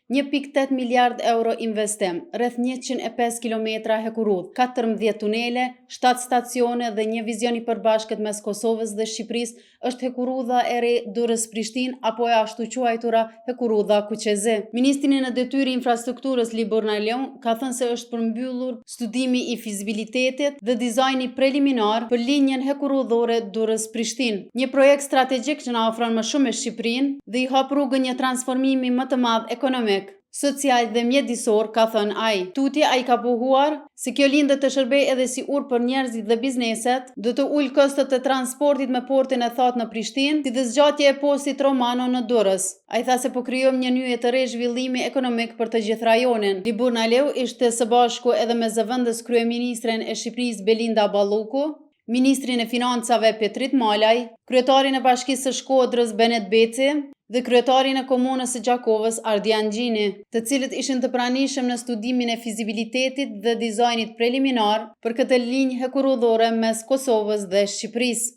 1.8 miliard euro investim, rreth 105 kilometra hekurudh, 14 tunele, 7 stacione dhe një vizion i përbashkët mes Kosovës dhe Shqipërisë është hekurudha e re Durrës-Prishtinë apo e ashtu quajtura hekurudha Kuqezi. Ministri në detyrë infrastrukturës Libor Nalion ka thënë se është përmbyllur studimi i fizibilitetit dhe dizajni preliminar për linjën hekurudhore Durrës-Prishtinë, një projekt strategjik që na ofron më shumë me Shqipërinë dhe i hap rrugën një transformimi më të madh ekonomik, social dhe mjedisor, ka thënë ai. Tutje ai ka pohuar se kjo linjë do të shërbejë edhe si urë për njerëzit dhe bizneset, do të ulë kostot e transportit me portin e thatë në Prishtinë, si dhe zgjatje e postit Romano në Durrës. Ai tha se po krijojmë një nyje të re zhvillimi ekonomik për të gjithë rajonin. Libor Naliu ishte së bashku edhe me zëvendës kryeministren e Shqipërisë Belinda Balluku, ministrin e financave Petrit Malaj, kryetarin e bashkisë së Shkodrës Benet Beci dhe kryetarin e komunës së Gjakovës Ardian Gjini, të cilët ishin të pranishëm në studimin e fizibilitetit dhe dizajnit preliminar për këtë linjë hekurudhore mes Kosovës dhe Shqipërisë.